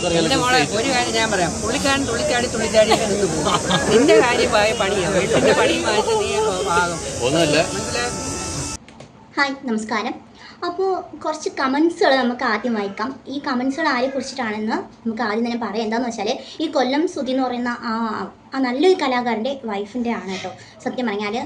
എന്റെ മോളെ ഒരു കാര്യം ഞാൻ പറയാം, പുള്ളിക്കാരൻ തുള്ളിച്ചാടി നിന്ന് പോകും. നിന്റെ കാര്യമായ പണിയാണ്, വീട്ടിന്റെ പണിയുമായിട്ട് നീ ആകും ഒന്നുമില്ല. ഹായ്, നമസ്കാരം. അപ്പോൾ കുറച്ച് കമൻസുകൾ നമുക്ക് ആദ്യം വായിക്കാം. ഈ കമൻസുകൾ ആരെ കുറിച്ചിട്ടാണെന്ന് നമുക്ക് ആദ്യം തന്നെ പറയാം. എന്താണെന്ന് വെച്ചാൽ ഈ കൊല്ലം സുധി എന്ന് പറയുന്ന ആ നല്ലൊരു കലാകാരൻ്റെ വൈഫിൻ്റെ ആണ് കേട്ടോ. സത്യം പറഞ്ഞാൽ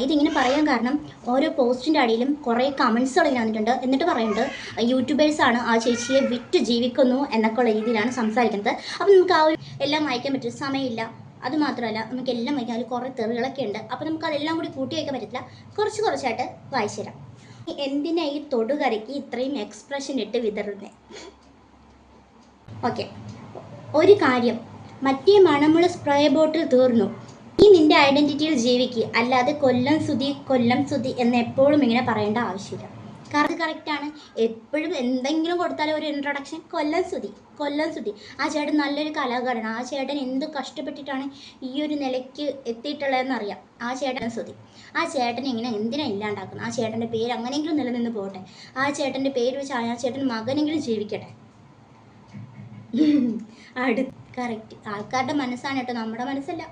ഇതിങ്ങനെ പറയാൻ കാരണം ഓരോ പോസ്റ്റിൻ്റെ അടിയിലും കുറേ കമൻസുകൾ ഇങ്ങനെ വന്നിട്ടുണ്ട്. എന്നിട്ട് പറയുന്നുണ്ട് യൂട്യൂബേഴ്സാണ് ആ ചേച്ചിയെ വിറ്റ് ജീവിക്കുന്നു എന്നൊക്കെയുള്ള രീതിയിലാണ് സംസാരിക്കുന്നത്. അപ്പം നമുക്ക് ആ ഒരു എല്ലാം വായിക്കാൻ പറ്റും, സമയമില്ല. അതുമാത്രമല്ല നമുക്ക് എല്ലാം വായിക്കാൻ അതിൽ കുറേ തെറികളൊക്കെ ഉണ്ട്. അപ്പോൾ നമുക്ക് അതെല്ലാം കൂടി കൂട്ടി വയ്ക്കാൻ പറ്റത്തില്ല. കുറച്ചായിട്ട് വായിച്ചു തരാം. എന്തിനാ ഈ തൊടുകറിക്ക് ഇത്രയും എക്സ്പ്രഷൻ ഇട്ട് വിതറുന്നേ? ഓക്കെ, ഒരു കാര്യം, മറ്റേ മണമുള്ള സ്പ്രേ ബോട്ടിൽ തീർന്നു. നീ നിന്റെ ഐഡന്റിറ്റിയിൽ ജീവിക്കുക, അല്ലാതെ കൊല്ലം സുധി എന്ന് എപ്പോഴും ഇങ്ങനെ പറയേണ്ട ആവശ്യമില്ല. കാരണം കറക്റ്റാണ്. എപ്പോഴും എന്തെങ്കിലും കൊടുത്താലും ഒരു ഇൻട്രൊഡക്ഷൻ കൊല്ലം സുധി. ആ ചേട്ടൻ നല്ലൊരു കലാകാരനാണ്. ആ ചേട്ടൻ എന്ത് കഷ്ടപ്പെട്ടിട്ടാണ് ഈ ഒരു നിലയ്ക്ക് എത്തിയിട്ടുള്ളതെന്നറിയാം. ആ ചേട്ടൻ സുധി. ആ ചേട്ടനെ ഇങ്ങനെ എന്തിനാ ഇല്ലാണ്ടാക്കുന്നത്? ആ ചേട്ടൻ്റെ പേര് അങ്ങനെയെങ്കിലും നിലനിന്ന് പോകട്ടെ. ആ ചേട്ടൻ്റെ പേര് വെച്ച് ആ ചേട്ടൻ മകനെങ്കിലും ജീവിക്കട്ടെ. കറക്റ്റ്. ആൾക്കാരുടെ മനസ്സാണ് കേട്ടോ, നമ്മുടെ മനസ്സല്ല.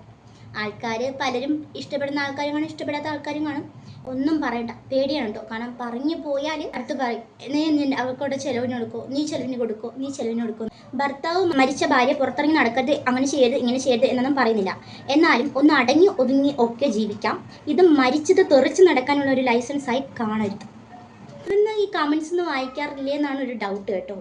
ആൾക്കാർ പലരും ഇഷ്ടപ്പെടുന്ന ആൾക്കാരും കാണും, ഇഷ്ടപ്പെടാത്ത ആൾക്കാരും കാണും. ഒന്നും പറയണ്ട, പേടിയാണ് കേട്ടോ. കാരണം പറഞ്ഞു പോയാൽ അടുത്ത് പറയും, നീ അവർക്കോടെ ചെലവിന് കൊടുക്കോ, നീ ചെലവിന് കൊടുക്കോ. ഭർത്താവ് മരിച്ച ഭാര്യ പുറത്തിറങ്ങി നടക്കരുത്, അങ്ങനെ ചെയ്യരുത്, ഇങ്ങനെ ചെയ്യരുത് എന്നൊന്നും പറയുന്നില്ല. എന്നാലും ഒന്ന് അടങ്ങി ഒതുങ്ങി ഒക്കെ ജീവിക്കാം. ഇത് മരിച്ചത് തെറിച്ച് നടക്കാനുള്ള ഒരു ലൈസൻസായി കാണരുത്. ഇന്ന് ഈ കമൻസ് ഒന്നും വായിക്കാറില്ലേ എന്നാണ് ഒരു ഡൗട്ട് കേട്ടോ.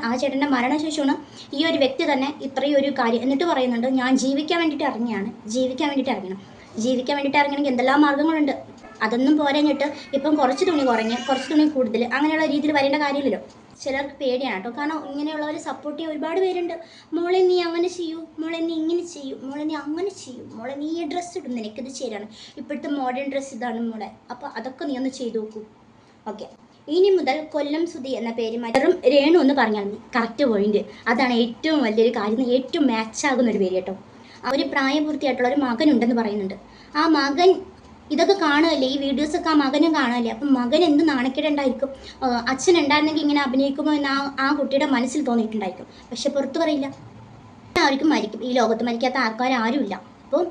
ആ ചേട്ടൻ്റെ മരണശേഷമാണ് ഈ ഒരു വ്യക്തി തന്നെ ഇത്രയും ഒരു കാര്യം എന്നിട്ട് പറയുന്നുണ്ട്, ഞാൻ ജീവിക്കാൻ വേണ്ടിയിട്ട് ഇറങ്ങണം. ജീവിക്കാൻ വേണ്ടിയിട്ട് ഇറങ്ങണമെങ്കിൽ എന്തെല്ലാം മാർഗ്ഗങ്ങളുണ്ട്. അതൊന്നും പോരാഞ്ഞിട്ട് ഇപ്പം കുറച്ച് തുണി കൂടുതൽ അങ്ങനെയുള്ള രീതിയിൽ വരേണ്ട കാര്യമില്ലല്ലോ. ചിലർക്ക് പേടിയാണ് കേട്ടോ. കാരണം ഇങ്ങനെയുള്ളവർ സപ്പോർട്ട് ചെയ്യാൻ ഒരുപാട് പേരുണ്ട്. മോളെ നീ അങ്ങനെ ചെയ്യൂ, മോളെ നീ ഇങ്ങനെ ചെയ്യൂ, മോളെ നീ അങ്ങനെ ചെയ്യൂ, മോളെ നീ ഈ ഡ്രസ്സ് ഇടും, നിനക്കിത് ശരിയാണ്, ഇപ്പോഴത്തെ മോഡേൺ ഡ്രസ്സ് ഇതാണ് മോളെ, അപ്പോൾ അതൊക്കെ നീ ഒന്ന് ചെയ്തു നോക്കൂ. ഓക്കെ, ഇനി മുതൽ കൊല്ലം സുധി എന്ന പേര് വെറും രേണു എന്ന് പറഞ്ഞാൽ മതി. Correct point. അതാണ് ഏറ്റവും വലിയൊരു കാര്യം, ഏറ്റവും മാച്ചാകുന്ന ഒരു പേര് കേട്ടോ. ഒരു പ്രായപൂർത്തിയായിട്ടുള്ള ഒരു മകനുണ്ടെന്ന് പറയുന്നുണ്ട്. ആ മകൻ ഇതൊക്കെ കാണുമല്ലേ, ഈ വീഡിയോസൊക്കെ ആ മകനും കാണുമല്ലേ. അപ്പം മകൻ എന്ത് നാണക്കേടുണ്ടായിരിക്കും. അച്ഛൻ ഉണ്ടായിരുന്നെങ്കിൽ ഇങ്ങനെ അഭിനയിക്കുമോ എന്ന് ആ കുട്ടിയുടെ മനസ്സിൽ തോന്നിയിട്ടുണ്ടായിരിക്കും. പക്ഷെ പുറത്ത് പറയില്ല. ആർക്കും മരിക്കും, ഈ ലോകത്ത് മരിക്കാത്ത ആൾക്കാരും. അപ്പോൾ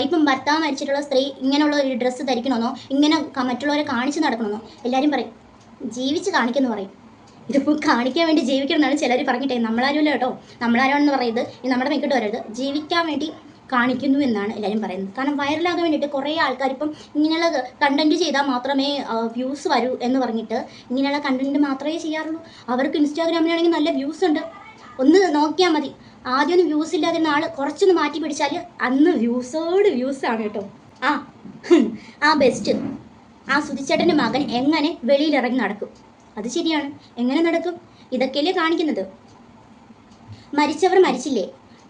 ഇപ്പം ഭർത്താവ് മരിച്ചിട്ടുള്ള സ്ത്രീ ഇങ്ങനെയുള്ള ഒരു ഡ്രസ്സ് ധരിക്കണമെന്നോ ഇങ്ങനെ മറ്റുള്ളവരെ കാണിച്ച് നടക്കണമെന്നോ എല്ലാവരും പറയും. ജീവിച്ച് കാണിക്കുമെന്ന് പറയും. ഇതിപ്പോൾ കാണിക്കാൻ വേണ്ടി ജീവിക്കണമെന്നാണ് ചിലർ പറഞ്ഞിട്ടേ. നമ്മളാരുമല്ല കേട്ടോ, നമ്മളാരാണെന്ന് പറയുന്നത് ഇത് നമ്മുടെ മെക്കിട്ട് വരരുത്. ജീവിക്കാൻ വേണ്ടി കാണിക്കുന്നു എന്നാണ് എല്ലാവരും പറയുന്നത്. കാരണം വൈറലാകാൻ വേണ്ടിയിട്ട് കുറേ ആൾക്കാർ ഇപ്പം ഇങ്ങനെയുള്ള കണ്ടൻറ്റ് ചെയ്താൽ മാത്രമേ വ്യൂസ് വരൂ എന്ന് പറഞ്ഞിട്ട് ഇങ്ങനെയുള്ള കണ്ടൻറ്റ് മാത്രമേ ചെയ്യാറുള്ളൂ. അവർക്ക് ഇൻസ്റ്റാഗ്രാമിലാണെങ്കിൽ നല്ല വ്യൂസ് ഉണ്ട്. ഒന്ന് നോക്കിയാൽ മതി. ആദ്യമൊന്നും വ്യൂസ് ഇല്ലാതിരുന്ന ആൾ കുറച്ചൊന്ന് മാറ്റി പിടിച്ചാൽ അന്ന് വ്യൂസാണ് കേട്ടോ. ആ ബെസ്റ്റ്. ആ സുധിച്ചേട്ടൻ്റെ മകൻ എങ്ങനെ വെളിയിലിറങ്ങി നടക്കും? അത് ശരിയാണ്, എങ്ങനെ നടക്കും? ഇതൊക്കെയല്ലേ കാണിക്കുന്നത്. മരിച്ചവർ മരിച്ചില്ലേ,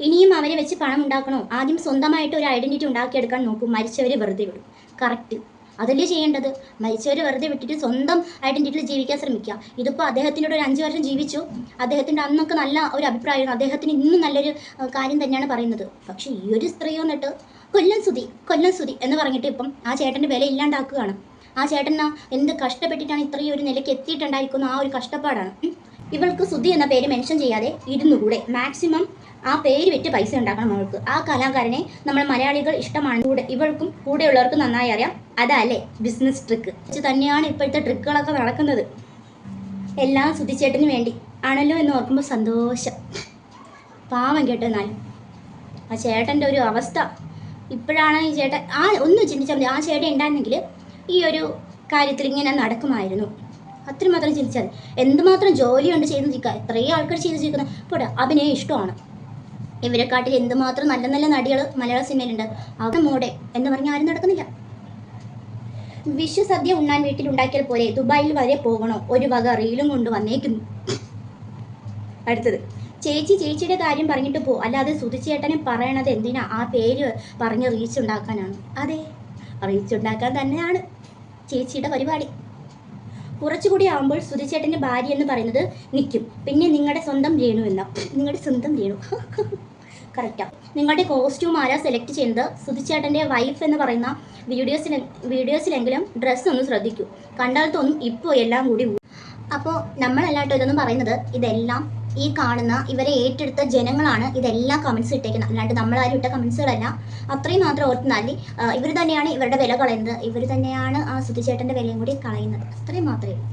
ഇനിയും അവരെ വെച്ച് പണം ഉണ്ടാക്കണോ? ആദ്യം സ്വന്തമായിട്ട് ഒരു ഐഡൻറ്റിറ്റി ഉണ്ടാക്കിയെടുക്കാൻ നോക്കും. മരിച്ചവരെ വെറുതെ വിടും. കറക്റ്റ്, അതല്ലേ ചെയ്യേണ്ടത്. മരിച്ചവരെ വെറുതെ വിട്ടിട്ട് സ്വന്തം ഐഡൻറ്റിറ്റിയിൽ ജീവിക്കാൻ ശ്രമിക്കുക. ഇതിപ്പോൾ അദ്ദേഹത്തിനോട് ഒരു 5 വർഷം ജീവിച്ചു. അദ്ദേഹത്തിൻ്റെ അന്നൊക്കെ നല്ല ഒരു അഭിപ്രായമായിരുന്നു. അദ്ദേഹത്തിന് ഇന്നും നല്ലൊരു കാര്യം തന്നെയാണ് പറയുന്നത്. പക്ഷേ ഈ ഒരു സ്ത്രീ വന്നിട്ട് കൊല്ലം സുധി എന്ന് പറഞ്ഞിട്ട് ഇപ്പം ആ ചേട്ടൻ്റെ വില ഇല്ലാണ്ടാക്കുകയാണ്. ആ ചേട്ടൻ എന്ത് കഷ്ടപ്പെട്ടിട്ടാണ് ഇത്രയും ഒരു നിലയ്ക്ക് എത്തിയിട്ടുണ്ടായിരിക്കുന്ന ആ ഒരു കഷ്ടപ്പാടാണ്. ഇവൾക്ക് സുധി എന്ന പേര് മെൻഷൻ ചെയ്യാതെ ഇരുന്നുകൂടെ? മാക്സിമം ആ പേര് വെച്ച് പൈസ ഉണ്ടാക്കണം അവൾക്ക്. ആ കലാകാരനെ നമ്മൾ മലയാളികൾ ഇഷ്ടമാണ്. ഇവൾക്കും കൂടെയുള്ളവർക്കും നന്നായി അറിയാം. അതല്ലേ ബിസിനസ് ട്രിക്ക് തന്നെയാണ് ഇപ്പോഴത്തെ ട്രിക്കുകളൊക്കെ നടക്കുന്നത്. എല്ലാം സുധിച്ചേട്ടന് വേണ്ടി ആണല്ലോ എന്ന് ഓർക്കുമ്പോൾ സന്തോഷം. പാവം കേട്ടോ. എന്നാലും ആ ചേട്ടൻ്റെ ഒരു അവസ്ഥ ഇപ്പോഴാണ്. ഈ ചേട്ടൻ ഒന്ന് ചിന്തിച്ചാൽ മതി. ആ ചേട്ടൻ ഉണ്ടായിരുന്നെങ്കിൽ ഈ ഒരു കാര്യത്തിൽ ഇങ്ങനെ നടക്കുമായിരുന്നു. അത്രമാത്രം ചിന്തിച്ചാൽ എന്തുമാത്രം ജോലിയുണ്ട് ചെയ്ത് നിൽക്കുക. എത്രയും ആൾക്കാർ ചെയ്ത് ജീവിക്കുന്നത്. പോട്ടെ, അഭിനയം ഇഷ്ടമാണ്. ഇവരെക്കാട്ടിൽ എന്തുമാത്രം നല്ല നല്ല നടികൾ മലയാള സിനിമയിലുണ്ട്. അവർ മോഡെ എന്ന് പറഞ്ഞാൽ ആരും നടക്കുന്നില്ല. വിശ്വസദ്യ ഉണ്ണാൻ വീട്ടിലുണ്ടാക്കിയാൽ പോലെ ദുബായിൽ വരെ പോകണോ? ഒരു വക റീലും കൊണ്ട് വന്നേക്കുന്നു. അടുത്തത്, ചേച്ചിയുടെ കാര്യം പറഞ്ഞിട്ട് പോ, അല്ലാതെ സുധിച്ചേട്ടനെ പറയണത് എന്തിനാ? ആ പേര് പറഞ്ഞ് റീച്ച് ഉണ്ടാക്കാനാണ്. അതെ, റീച്ച് ഉണ്ടാക്കാൻ തന്നെയാണ് ചേച്ചിയുടെ പരിപാടി. കുറച്ചുകൂടി ആകുമ്പോൾ സുധിച്ചേട്ടൻ്റെ ഭാര്യ എന്ന് പറയുന്നത് നിൽക്കും. പിന്നെ നിങ്ങളുടെ സ്വന്തം രേണു കറക്റ്റാണ്. നിങ്ങളുടെ കോസ്റ്റ്യൂം ആരാ സെലക്ട് ചെയ്യുന്നത്? സുധിച്ചേട്ടൻ്റെ വൈഫ് എന്ന് പറയുന്ന വീഡിയോസിലെങ്കിലും ഡ്രസ്സ് ഒന്ന് ശ്രദ്ധിക്കൂ. കണ്ടാൽ തോന്നും ഇപ്പോൾ എല്ലാം കൂടി. അപ്പോൾ നമ്മളല്ലാട്ടോ ഇതൊന്നും പറയുന്നത്. ഇതെല്ലാം ഈ കാണുന്ന ഇവരെ ഏറ്റെടുത്ത ജനങ്ങളാണ് ഇതെല്ലാം കമൻസ് ഇട്ടേക്കുന്നത്, അല്ലാണ്ട് നമ്മളാരും ഇട്ട കമൻസുകളല്ല. അത്രയും മാത്രം ഓർത്തുന്നാൽ ഇവർ തന്നെയാണ് ഇവരുടെ വില കളയുന്നത്, ഇവർ തന്നെയാണ് ആ സുധിച്ചേട്ടൻ്റെ വിലയും കൂടി കളയുന്നത്. അത്രയും മാത്രമേ ഉള്ളൂ.